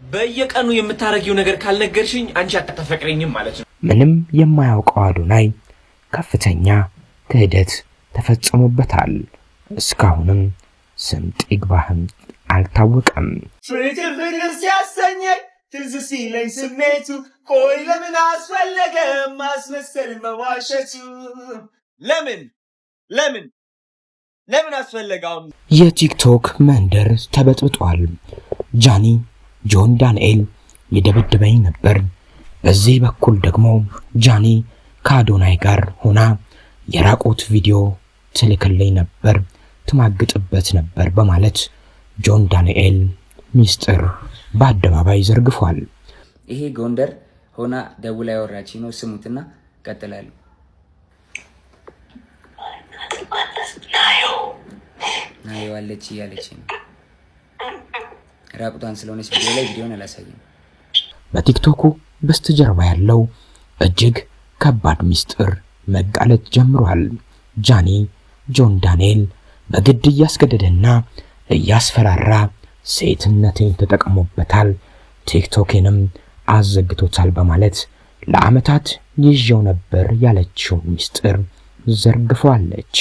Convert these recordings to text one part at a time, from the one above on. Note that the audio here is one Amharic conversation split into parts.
በየቀኑ የምታረጊው ነገር ካልነገርሽኝ አንቺ አትተፈቅሪኝም ማለት ነው። ምንም የማያውቀው አዶናይ ከፍተኛ ክህደት ተፈጽሞበታል። እስካሁንም ስምጥ ይግባህም አልታወቀም። ፍቅር ሲያሰኘኝ ትዝ ሲለኝ ስሜቱ ቆይ ለምን አስፈለገ ማስመሰል መዋሸቱ? ለምን አስፈለገው? የቲክቶክ መንደር ተበጥብጧል። ጃኒ ጆን ዳንኤል የደበደበኝ ነበር፣ በዚህ በኩል ደግሞ ጃኒ ከአዶናይ ጋር ሆና የራቆት ቪዲዮ ትልክልኝ ነበር፣ ትማግጥበት ነበር በማለት ጆን ዳንኤል ሚስጥር በአደባባይ ዘርግፏል። ይሄ ጎንደር ሆና ደውላ ያወራች ነው። ስሙትና ቀጥላሉ። ናዮ አለች እያለች ነው። ራቁቷን ስለሆነች ቪዲዮ ላይ ቪዲዮን አላሳየም። በቲክቶኩ በስተጀርባ ያለው እጅግ ከባድ ሚስጥር መጋለጥ ጀምሯል። ጃኒ ጆን ዳንኤል በግድ እያስገደደና እያስፈራራ ሴትነቴን ተጠቅሞበታል፣ ቲክቶኬንም አዘግቶታል በማለት ለዓመታት ይዤው ነበር ያለችውን ሚስጥር ዘርግፏለች።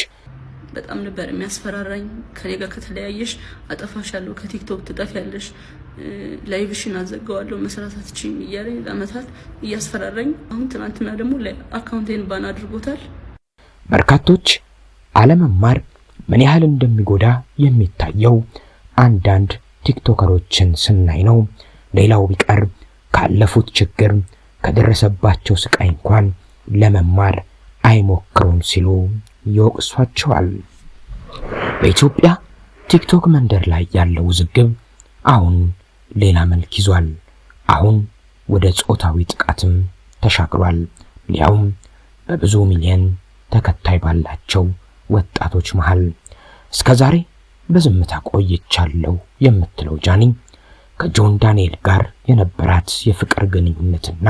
በጣም ነበር የሚያስፈራራኝ። ከኔ ጋር ከተለያየሽ አጠፋሻለሁ፣ ከቲክቶክ ትጠፊያለሽ፣ ላይቭሽን አዘጋዋለሁ፣ መስራት አትችይም እያለ ለዓመታት እያስፈራራኝ፣ አሁን ትናንትና ደግሞ አካውንቴን ባን አድርጎታል። በርካቶች አለመማር ምን ያህል እንደሚጎዳ የሚታየው አንዳንድ ቲክቶከሮችን ስናይ ነው። ሌላው ቢቀር ካለፉት ችግር ከደረሰባቸው ስቃይ እንኳን ለመማር አይሞክሩም ሲሉ ይወቅሷቸዋል። በኢትዮጵያ ቲክቶክ መንደር ላይ ያለው ውዝግብ አሁን ሌላ መልክ ይዟል። አሁን ወደ ጾታዊ ጥቃትም ተሻግሯል። ሊያውም በብዙ ሚሊዮን ተከታይ ባላቸው ወጣቶች መሃል። እስከዛሬ በዝምታ ቆይቻለሁ የምትለው ጃኒ ከጆን ዳንኤል ጋር የነበራት የፍቅር ግንኙነትና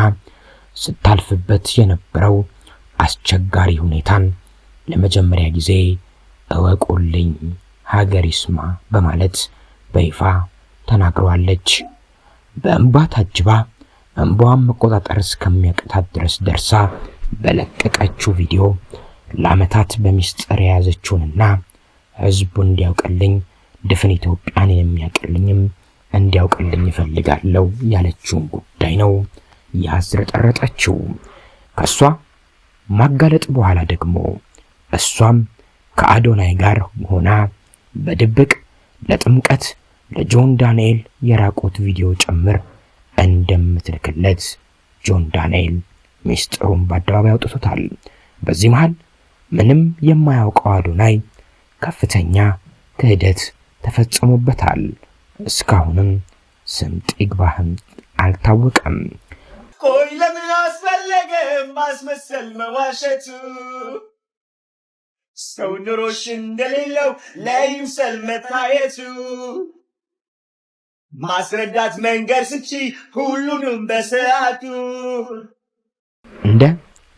ስታልፍበት የነበረው አስቸጋሪ ሁኔታን ለመጀመሪያ ጊዜ እወቁልኝ ሀገር ይስማ በማለት በይፋ ተናግሯለች። በእንባ ታጅባ እንባዋን መቆጣጠር እስከሚያቅታት ድረስ ደርሳ በለቀቀችው ቪዲዮ ለዓመታት በሚስጥር የያዘችውንና ህዝቡ እንዲያውቅልኝ ድፍን ኢትዮጵያን የሚያውቅልኝም እንዲያውቅልኝ እፈልጋለሁ ያለችውን ጉዳይ ነው ያዝረጠረጠችው። ከሷ ማጋለጥ በኋላ ደግሞ እሷም ከአዶናይ ጋር ሆና በድብቅ ለጥምቀት ለጆን ዳንኤል የራቆት ቪዲዮ ጭምር እንደምትልክለት ጆን ዳንኤል ሚስጥሩን በአደባባይ አውጥቶታል። በዚህ መሃል ምንም የማያውቀው አዶናይ ከፍተኛ ክህደት ተፈጽሞበታል። እስካሁንም ስምጥ ይግባህም አልታወቀም። ቆይ ለምን አስፈለገ ማስመሰል መዋሸቱ? ሰው ኑሮሽ እንደሌለው ለይምሰል መታየቱ፣ ማስረዳት መንገድ ስቺ ሁሉንም በሰዓቱ። እንደ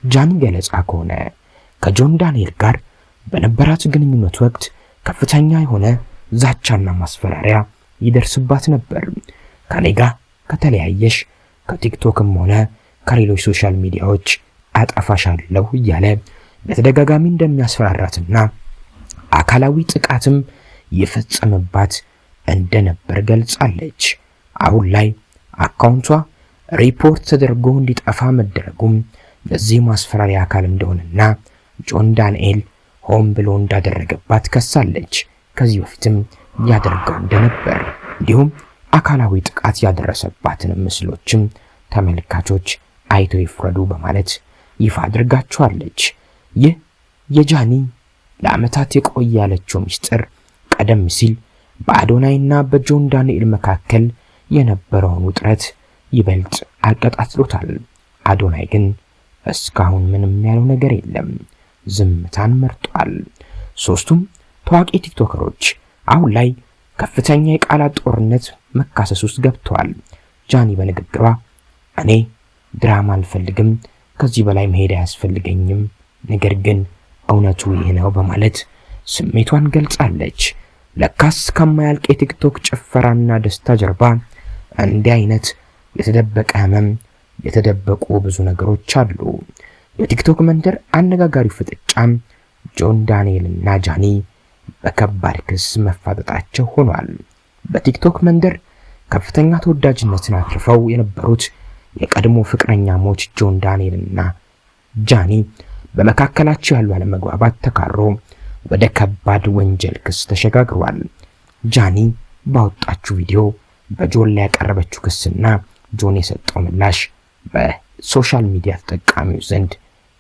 ጃኒ ገለጻ ከሆነ ከጆን ዳንኤል ጋር በነበራት ግንኙነት ወቅት ከፍተኛ የሆነ ዛቻና ማስፈራሪያ ይደርስባት ነበር። ከኔ ጋር ከተለያየሽ ከቲክቶክም ሆነ ከሌሎች ሶሻል ሚዲያዎች አጠፋሻለሁ እያለ በተደጋጋሚ እንደሚያስፈራራትና አካላዊ ጥቃትም ይፈጸምባት እንደነበር ገልጻለች። አሁን ላይ አካውንቷ ሪፖርት ተደርጎ እንዲጠፋ መደረጉም ለዚህ ማስፈራሪያ አካል እንደሆነና ጆን ዳንኤል ሆን ብሎ እንዳደረገባት ከሳለች። ከዚህ በፊትም ያደርገው እንደነበር እንዲሁም አካላዊ ጥቃት ያደረሰባትን ምስሎችም ተመልካቾች አይተው ይፍረዱ በማለት ይፋ አድርጋቸዋለች። ይህ የጃኒ ለዓመታት የቆየ ያለችው ሚስጥር ቀደም ሲል በአዶናይና በጆን ዳንኤል መካከል የነበረውን ውጥረት ይበልጥ አቀጣጥሎታል። አዶናይ ግን እስካሁን ምንም ያለው ነገር የለም፣ ዝምታን መርጧል። ሶስቱም ታዋቂ ቲክቶከሮች አሁን ላይ ከፍተኛ የቃላት ጦርነት መካሰስ ውስጥ ገብተዋል። ጃኒ በንግግሯ እኔ ድራማ አልፈልግም፣ ከዚህ በላይ መሄድ አያስፈልገኝም፣ ነገር ግን እውነቱ ይህ ነው በማለት ስሜቷን ገልጻለች። ለካስ ከማያልቅ የቲክቶክ ጭፈራና ደስታ ጀርባ እንዲህ አይነት የተደበቀ ህመም፣ የተደበቁ ብዙ ነገሮች አሉ። የቲክቶክ መንደር አነጋጋሪው ፍጥጫም ጆን ዳንኤል እና ጃኒ በከባድ ክስ መፋጠጣቸው ሆኗል። በቲክቶክ መንደር ከፍተኛ ተወዳጅነትን አትርፈው የነበሩት የቀድሞ ፍቅረኛሞች ጆን ዳንኤል እና ጃኒ በመካከላቸው ያለው አለመግባባት ተካሮ ወደ ከባድ ወንጀል ክስ ተሸጋግሯል። ጃኒ ባወጣችው ቪዲዮ በጆን ላይ ያቀረበችው ክስና ጆን የሰጠው ምላሽ በሶሻል ሚዲያ ተጠቃሚው ዘንድ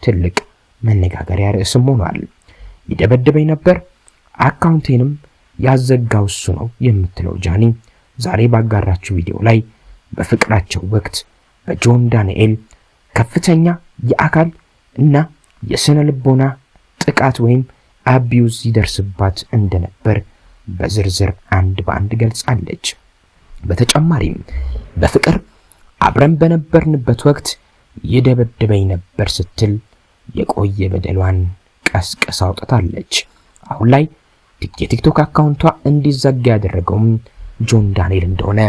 ትልቅ መነጋገሪያ ርዕስም ሆኗል። ይደበደበኝ ነበር፣ አካውንቴንም ያዘጋው እሱ ነው የምትለው ጃኒ ዛሬ ባጋራችው ቪዲዮ ላይ በፍቅራቸው ወቅት በጆን ዳንኤል ከፍተኛ የአካል እና የስነ ልቦና ጥቃት ወይም አቢዩዝ ይደርስባት እንደነበር በዝርዝር አንድ በአንድ ገልጻለች። በተጨማሪም በፍቅር አብረን በነበርንበት ወቅት ይደበደበኝ ነበር ስትል የቆየ በደሏን ቀስቀሳ አውጥታለች። አሁን ላይ የቲክቶክ አካውንቷ እንዲዘጋ ያደረገውም ጆን ዳንኤል እንደሆነ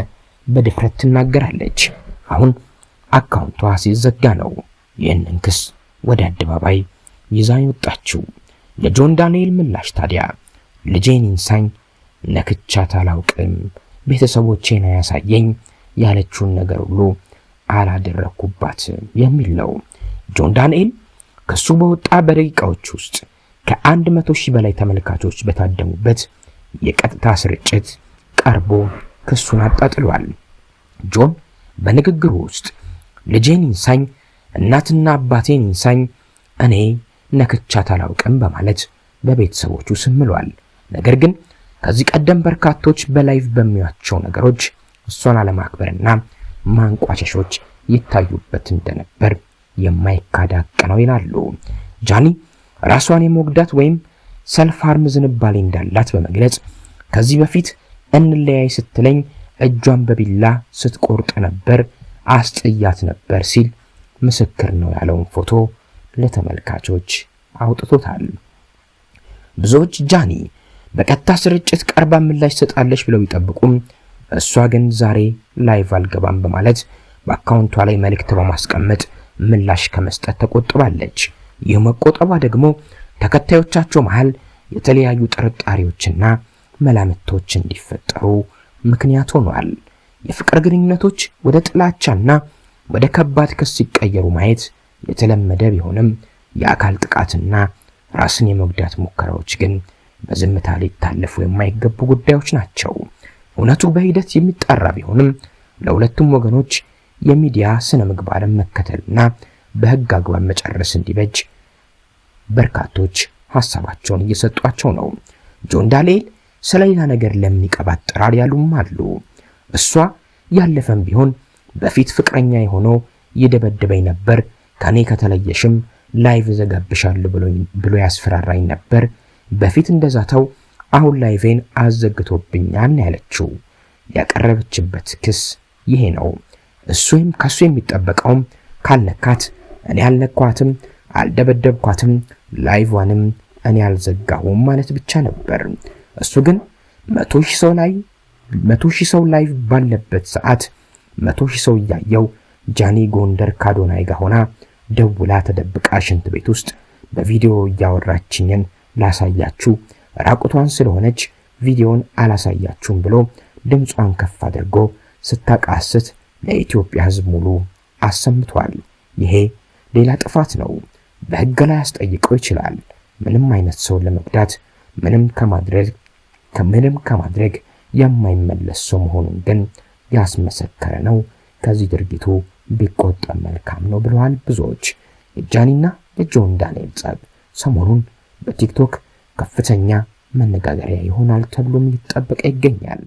በድፍረት ትናገራለች። አሁን አካውንቷ ሲዘጋ ነው ይህንን ክስ ወደ አደባባይ ይዛ የወጣችው። የጆን ዳንኤል ምላሽ ታዲያ ልጄን ኢንሳኝ ነክቻት አላውቅም፣ ቤተሰቦቼን ያሳየኝ ያለችውን ነገር ሁሉ አላደረኩባትም የሚል ነው። ጆን ዳንኤል ክሱ በወጣ በደቂቃዎች ውስጥ ከ100,000 በላይ ተመልካቾች በታደሙበት የቀጥታ ስርጭት ቀርቦ ክሱን አጣጥሏል። ጆን በንግግሩ ውስጥ ልጄን ኢንሳኝ፣ እናትና አባቴን ኢንሳኝ፣ እኔ ነክቻት አላውቅም በማለት በቤተሰቦቹ ስም ምሏል። ነገር ግን ከዚህ ቀደም በርካቶች በላይቭ በሚያቸው ነገሮች እሷን አለማክበርና ማንቋሸሾች ይታዩበት እንደነበር የማይካድ ሐቅ ነው ይላሉ። ጃኒ ራሷን የመጉዳት ወይም ሰልፍ ሃርም ዝንባሌ እንዳላት በመግለጽ ከዚህ በፊት እንለያይ ስትለኝ እጇን በቢላ ስትቆርጥ ነበር፣ አስጥያት ነበር ሲል ምስክር ነው ያለውን ፎቶ ለተመልካቾች አውጥቶታል። ብዙዎች ጃኒ በቀጥታ ስርጭት ቀርባ ምላሽ ትሰጣለች ብለው ይጠብቁም፣ እሷ ግን ዛሬ ላይቭ አልገባም በማለት በአካውንቷ ላይ መልእክት በማስቀመጥ ምላሽ ከመስጠት ተቆጥባለች። ይህ መቆጠቧ ደግሞ ተከታዮቻቸው መሃል የተለያዩ ጥርጣሬዎችና መላምቶች እንዲፈጠሩ ምክንያት ሆኗል። የፍቅር ግንኙነቶች ወደ ጥላቻና ወደ ከባድ ክስ ሲቀየሩ ማየት የተለመደ ቢሆንም የአካል ጥቃትና ራስን የመጉዳት ሙከራዎች ግን በዝምታ ሊታለፉ የማይገቡ ጉዳዮች ናቸው። እውነቱ በሂደት የሚጣራ ቢሆንም ለሁለቱም ወገኖች የሚዲያ ስነ ምግባርን መከተልና በህግ አግባብ መጨረስ እንዲበጅ በርካቶች ሐሳባቸውን እየሰጧቸው ነው። ጆን ዳንኤል ስለሌላ ነገር ለምን ይቀባጥራል ያሉም አሉ። እሷ ያለፈም ቢሆን በፊት ፍቅረኛ የሆነው ይደበደበኝ ነበር፣ ከኔ ከተለየሽም ላይቭ ዘጋብሻለሁ ብሎ ያስፈራራኝ ነበር፣ በፊት እንደዛተው አሁን ላይቬን አዘግቶብኛል ያለችው። ያቀረበችበት ክስ ይሄ ነው። እሱም ከሱ የሚጠበቀውም ካልነካት እኔ አልነኳትም፣ አልደበደብኳትም፣ ላይቭዋንም እኔ አልዘጋሁም ማለት ብቻ ነበር። እሱ ግን 100,000 ሰው ላይቭ ባለበት ሰዓት 100,000 ሰው እያየው ጃኒ ጎንደር ካዶናይ ጋር ሆና ደውላ ተደብቃ ሽንት ቤት ውስጥ በቪዲዮ እያወራችኝን ላሳያችሁ፣ ራቁቷን ስለሆነች ቪዲዮን አላሳያችሁም ብሎ ድምጿን ከፍ አድርጎ ስታቃስት ለኢትዮጵያ ሕዝብ ሙሉ አሰምቷል። ይሄ ሌላ ጥፋት ነው። በሕግ ላይ ያስጠይቀው ይችላል። ምንም አይነት ሰው ለመጉዳት ምንም ከማድረግ የማይመለስ ሰው መሆኑን ግን ያስመሰከረ ነው። ከዚህ ድርጊቱ ቢቆጠብ መልካም ነው ብለዋል ብዙዎች። የጃኒና የጆን ዳንኤል ጸብ ሰሞኑን በቲክቶክ ከፍተኛ መነጋገሪያ ይሆናል ተብሎም ይጠበቅ ይገኛል።